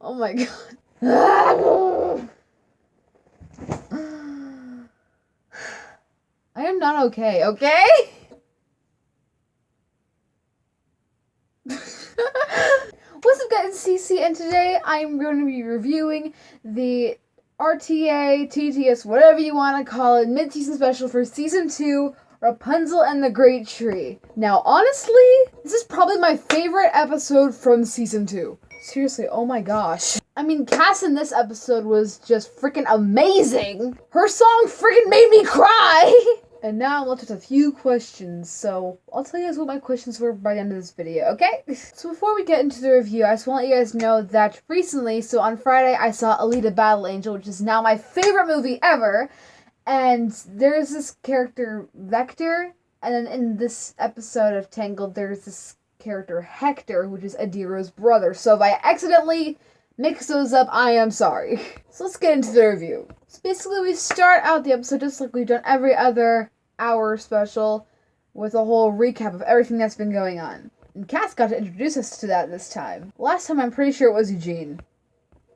Oh my god. I am not okay, okay? What's up guys, it's CC, and today I'm going to be reviewing the RTA, TTS, whatever you want to call it, mid-season special for Season 2, Rapunzel and the Great Tree. Now, honestly, this is probably my favorite episode from Season 2. Seriously, oh my gosh. I mean, Cass in this episode was just freaking amazing! Her song freaking made me cry! And now I'm left with a few questions, so I'll tell you guys what my questions were by the end of this video, okay? So before we get into the review, I just want to let you guys know that recently, so on Friday, I saw Alita Battle Angel, which is now my favorite movie ever, and there's this character, Vector, and then in this episode of Tangled, there's this character, Hector, which is Adira's brother, so if I accidentally mix those up, I am sorry. So let's get into the review. So basically we start out the episode just like we've done every other hour special with a whole recap of everything that's been going on. And Cass got to introduce us to that this time. Last time I'm pretty sure it was Eugene.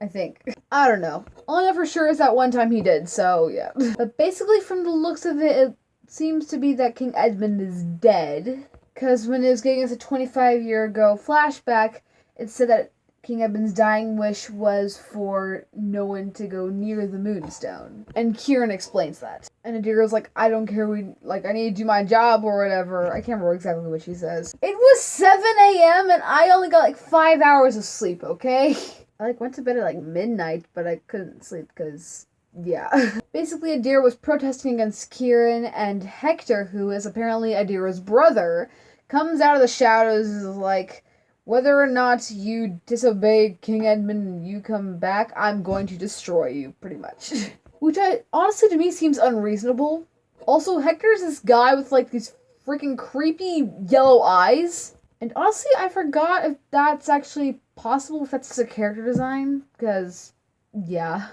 I think. I don't know. All I know for sure is that one time he did, so yeah. But basically from the looks of it, it seems to be that King Edmund is dead. Because when it was giving us a 25-year ago flashback, it said that King Edmund's dying wish was for no one to go near the Moonstone. And Kieran explains that. And Adira's like, I don't care, I need to do my job or whatever. I can't remember exactly what she says. It was 7 a.m. and I only got 5 hours of sleep, okay? I went to bed at midnight, but I couldn't sleep because, yeah. Basically, Adira was protesting against Kieran, and Hector, who is apparently Adira's brother, comes out of the shadows and is like, whether or not you disobey King Edmund and you come back, I'm going to destroy you, pretty much. Which honestly to me seems unreasonable. Also, Hector's this guy with these freaking creepy yellow eyes. And honestly, I forgot if that's actually possible, if that's just a character design, because, yeah.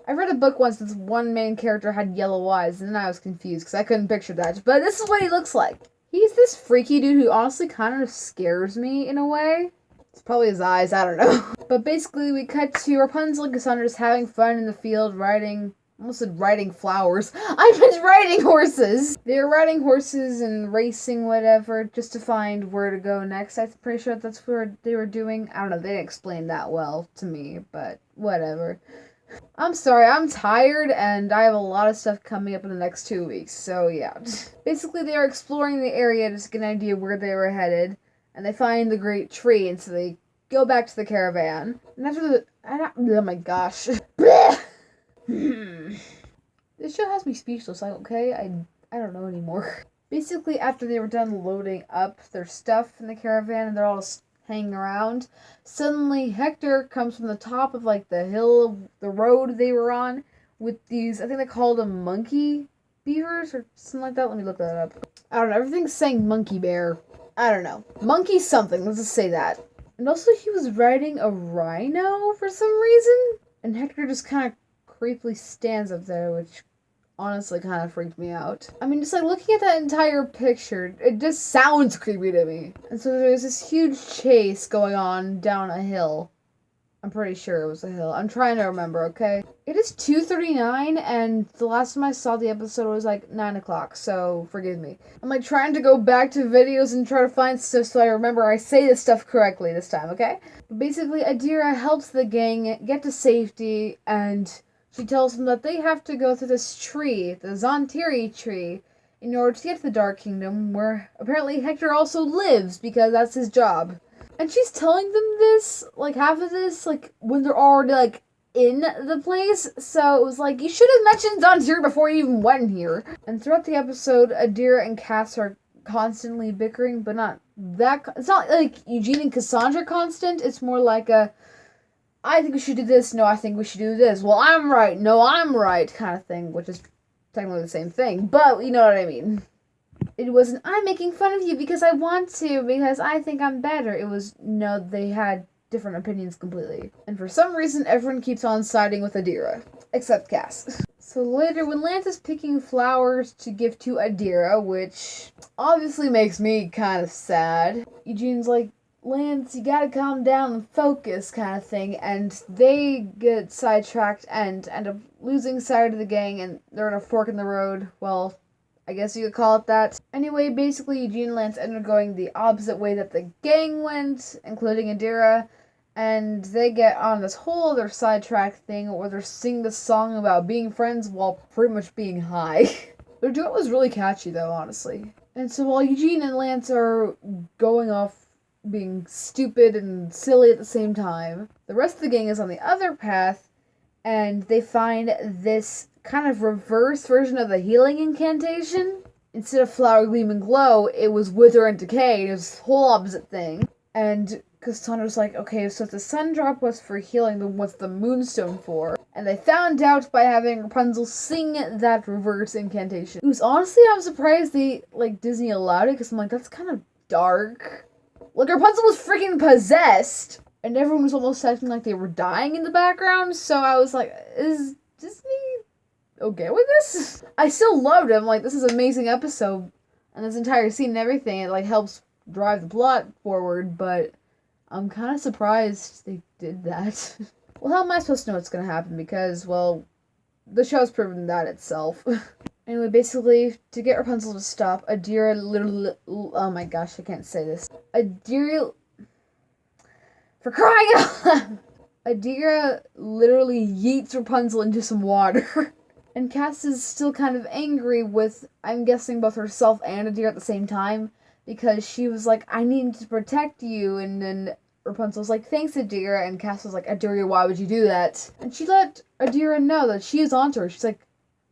I read a book once that one main character had yellow eyes, and then I was confused because I couldn't picture that. But this is what he looks like. He's this freaky dude who honestly kind of scares me in a way. It's probably his eyes, I don't know. But basically, we cut to Rapunzel and Cassandra just having fun in the field, almost said riding flowers. I meant riding horses! They're riding horses and racing, whatever, just to find where to go next. I'm pretty sure that's what they were doing. I don't know, they didn't explain that well to me, but whatever. I'm sorry, I'm tired, and I have a lot of stuff coming up in the next 2 weeks, so yeah. Basically, they are exploring the area to get an idea where they were headed, and they find the Great Tree, and so they go back to the caravan. And after oh my gosh. This show has me speechless, okay? I don't know anymore. Basically, after they were done loading up their stuff in the caravan, and they're all hanging around, suddenly Hector comes from the top of the hill, the road they were on, with these, I think they called them monkey beavers or something like that. Let me look that up. I don't know, everything's saying monkey bear. I don't know. Monkey something, let's just say that. And also he was riding a rhino for some reason, and Hector just kind of creepily stands up there, which honestly kind of freaked me out. I mean, just looking at that entire picture, it just sounds creepy to me. And so there's this huge chase going on down a hill. I'm pretty sure it was a hill. I'm trying to remember, okay? It is 2:39, and the last time I saw the episode was 9 o'clock, so forgive me. I'm trying to go back to videos and try to find stuff so I remember I say this stuff correctly this time, okay? But basically, Adira helps the gang get to safety, and she tells them that they have to go through this tree, the Zontiri tree, in order to get to the Dark Kingdom, where apparently Hector also lives, because that's his job. And she's telling them this, half of this, when they're already, in the place, so it was you should have mentioned Zontiri before you even went here. And throughout the episode, Adira and Cass are constantly bickering, but not that, it's not Eugene and Cassandra constant, it's more I think we should do this, no, I think we should do this, well, I'm right, no, I'm right, kind of thing, which is technically the same thing, but you know what I mean. It wasn't, I'm making fun of you because I want to, because I think I'm better. It was, no, they had different opinions completely. And for some reason, everyone keeps on siding with Adira, except Cass. So later, when Lance is picking flowers to give to Adira, which obviously makes me kind of sad, Eugene's like, Lance, you gotta calm down and focus, kind of thing, and they get sidetracked and end up losing sight of the gang, and they're in a fork in the road. Well, I guess you could call it that. Anyway, basically, Eugene and Lance ended up going the opposite way that the gang went, including Adira, and they get on this whole other sidetrack thing where they're singing this song about being friends while pretty much being high. Their duet was really catchy, though, honestly. And so while Eugene and Lance are going off being stupid and silly at the same time, the rest of the gang is on the other path, and they find this kind of reverse version of the healing incantation. Instead of flower, gleam, and glow, it was wither and decay. It was this whole opposite thing. And Cassandra's like, okay, so if the sun drop was for healing, then what's the moonstone for? And they found out by having Rapunzel sing that reverse incantation. It was honestly, I'm surprised they, Disney allowed it, because I'm like, that's kind of dark. Rapunzel was freaking possessed, and everyone was almost acting like they were dying in the background, so I was like, is Disney okay with this? I still loved it. I'm like, this is an amazing episode, and this entire scene and everything, it, helps drive the plot forward, but I'm kind of surprised they did that. Well, how am I supposed to know what's going to happen? Because, well, the show's proven that itself. Anyway, basically, to get Rapunzel to stop, Adira literally... Oh my gosh, I can't say this. Adira... For crying out loud! Adira literally yeets Rapunzel into some water. And Cass is still kind of angry with, I'm guessing, both herself and Adira at the same time, because she was like, I need to protect you, and then Rapunzel's like, thanks, Adira, and Cass was like, Adira, why would you do that? And she let Adira know that she is onto her. She's like,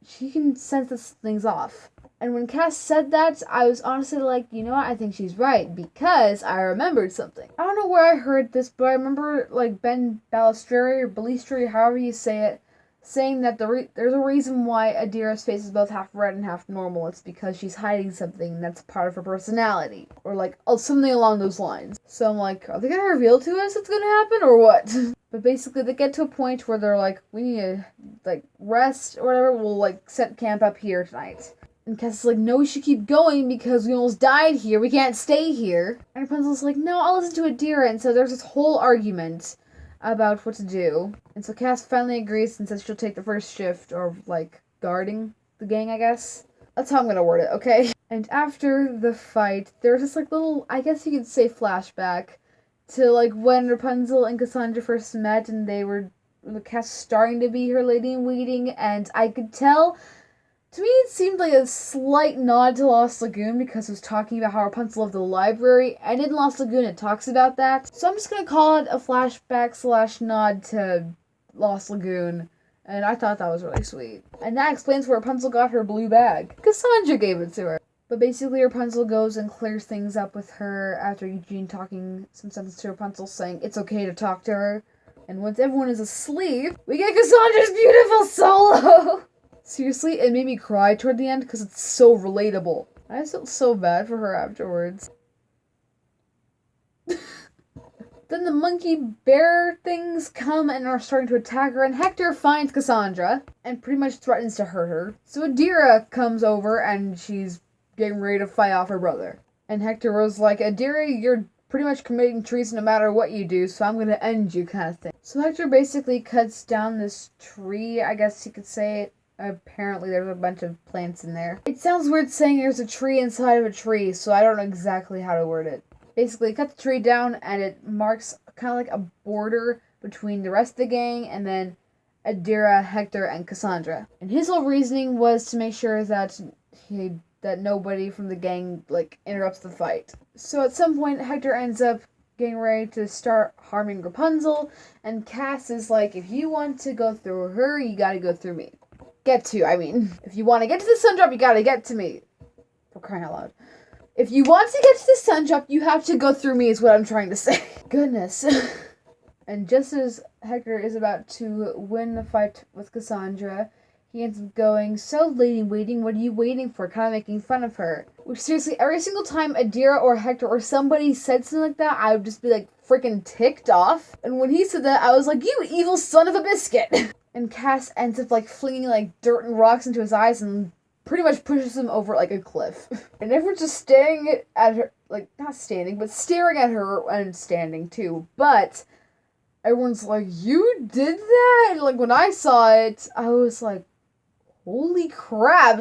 she can sense this things off. And when Cass said that, I was honestly like, you know what, I think she's right, because I remembered something. I don't know where I heard this, but I remember, Ben Balistreri, or Balistri, however you say it, saying that there's a reason why Adira's face is both half red and half normal. It's because she's hiding something that's part of her personality. Or, something along those lines. So I'm like, are they going to reveal to us what's going to happen, or what? But basically, they get to a point where they're like, we need to, rest, or whatever. We'll, set camp up here tonight. And Cass is like, no, we should keep going because we almost died here. We can't stay here. And Rapunzel's like, no, I'll listen to Adira. And so there's this whole argument about what to do. And so Cass finally agrees and says she'll take the first shift of, guarding the gang, I guess. That's how I'm gonna word it, okay? And after the fight, there's this, little, I guess you could say flashback to, when Rapunzel and Cassandra first met and they were, Cass starting to be her lady-in-waiting, and I could tell, to me it seemed like a slight nod to Lost Lagoon because it was talking about how Rapunzel loved the library, and in Lost Lagoon it talks about that. So I'm just gonna call it a flashback / nod to Lost Lagoon, and I thought that was really sweet. And that explains where Rapunzel got her blue bag. Cassandra gave it to her. But basically Rapunzel goes and clears things up with her after Eugene talking some sense to Rapunzel, saying it's okay to talk to her. And once everyone is asleep, we get Cassandra's beautiful solo! Seriously, it made me cry toward the end because it's so relatable. I felt so bad for her afterwards. Then the monkey bear things come and are starting to attack her, and Hector finds Cassandra and pretty much threatens to hurt her. So Adira comes over and she's getting ready to fight off her brother. And Hector was like, Adira, you're pretty much committing treason no matter what you do, so I'm gonna end you, kind of thing. So Hector basically cuts down this tree, I guess you could say it. Apparently there's a bunch of plants in there. It sounds weird saying there's a tree inside of a tree, so I don't know exactly how to word it. Basically, cut the tree down, and it marks kind of like a border between the rest of the gang, and then Adira, Hector, and Cassandra. And his whole reasoning was to make sure that nobody from the gang, interrupts the fight. So at some point, Hector ends up getting ready to start harming Rapunzel, and Cass is like, if you want to go through her, you gotta go through me. If you want to get to the sun drop, you gotta get to me. For crying out loud. If you want to get to the sun drop, you have to go through me, is what I'm trying to say. Goodness. And just as Hector is about to win the fight with Cassandra, He ends up going, "So, lady waiting, what are you waiting for?" Kind of making fun of her. Which, seriously, every single time Adira or Hector or somebody said something like that, I would just be like freaking ticked off. And when he said that, I was like, "You evil son of a biscuit!" And Cass ends up like flinging like dirt and rocks into his eyes and pretty much pushes him over like a cliff. And everyone's just staring at her, like, not standing, but staring at her and standing too. But everyone's like, "You did that?" Like, when I saw it, I was like, holy crap,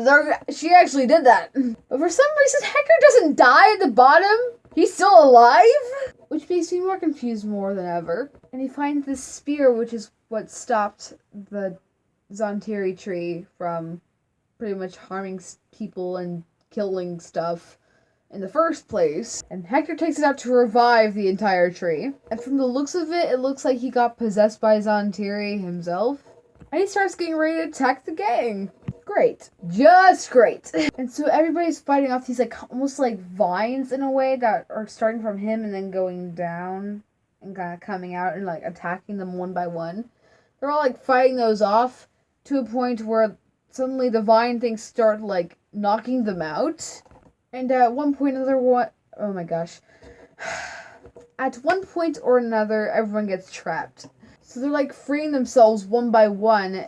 she actually did that. But for some reason, Hector doesn't die at the bottom. He's still alive? Which makes me more confused more than ever. And he finds this spear, which is what stopped the Zontiri tree from pretty much harming people and killing stuff in the first place. And Hector takes it out to revive the entire tree. And from the looks of it, it looks like he got possessed by Zontiri himself. And he starts getting ready to attack the gang. Great. Just great. And so everybody's fighting off these like almost like vines in a way that are starting from him and then going down and kind of coming out and like attacking them one by one. They're all like fighting those off to a point where suddenly the vine things start like knocking them out. And at one point or another, oh my gosh. At one point or another, everyone gets trapped. So they're like freeing themselves one by one,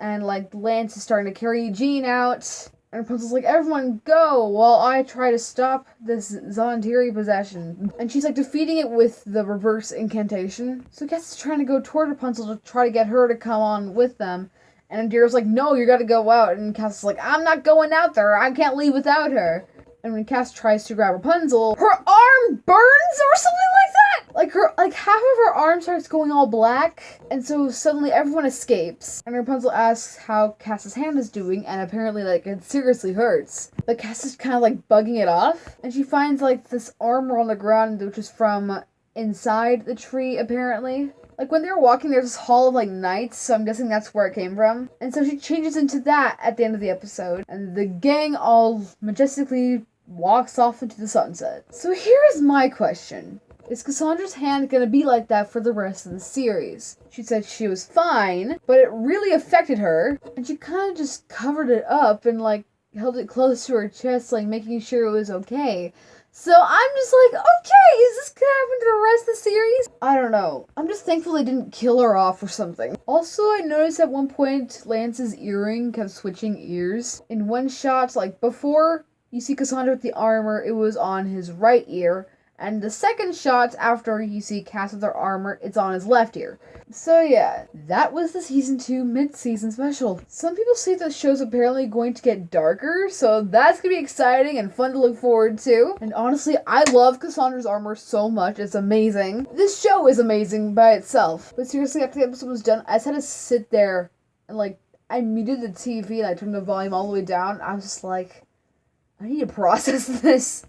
and like Lance is starting to carry Eugene out. And Rapunzel's like, "Everyone go while I try to stop this Zontiri possession." And she's like defeating it with the reverse incantation. So Cass is trying to go toward Rapunzel to try to get her to come on with them. And Indira's like, "No, you gotta go out." And Cass is like, "I'm not going out there. I can't leave without her." And when Cass tries to grab Rapunzel, her arm burns or something like that. Like half of her arm starts going all black, and so suddenly everyone escapes. And Rapunzel asks how Cass's hand is doing, and apparently like it seriously hurts. But Cass is kind of like bugging it off, and she finds like this armor on the ground, which is from inside the tree apparently. Like when they were walking, there's this hall of like knights, so I'm guessing that's where it came from. And so she changes into that at the end of the episode, and the gang all majestically walks off into the sunset. So here's my question. Is Cassandra's hand gonna be like that for the rest of the series? She said she was fine, but it really affected her, and she kind of just covered it up and like held it close to her chest, like making sure it was okay. So I'm just like, okay, is this gonna happen to the rest of the series? I don't know. I'm just thankful they didn't kill her off or something. Also, I noticed at one point Lance's earring kept switching ears. In one shot, like before you see Cassandra with the armor, it was on his right ear. And the second shot, after you see Cass with her armor, it's on his left ear. So yeah, that was the Season 2 mid-season special. Some people say the show's apparently going to get darker, so that's gonna be exciting and fun to look forward to. And honestly, I love Cassandra's armor so much, it's amazing. This show is amazing by itself. But seriously, after the episode was done, I just had to sit there and like, I muted the TV and I turned the volume all the way down. I was just like, I need to process this.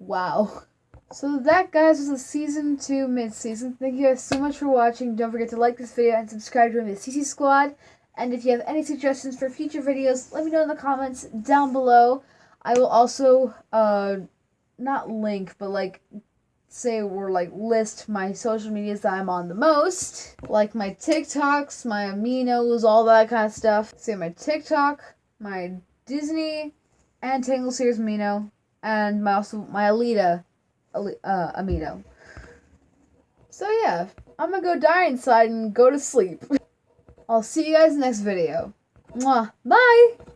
Wow. So that, guys, was the Season 2 mid-season. Thank you guys so much for watching. Don't forget to like this video and subscribe to the CC Squad. And if you have any suggestions for future videos, let me know in the comments down below. I will also, not link, but like, say or like list my social medias that I'm on the most. Like my TikToks, my Aminos, all that kind of stuff. So my TikTok, my Disney and Tangled series Amino, and my Alita Amino. So yeah, I'm gonna go die inside and go to sleep. I'll see you guys in the next video. Mwah. Bye!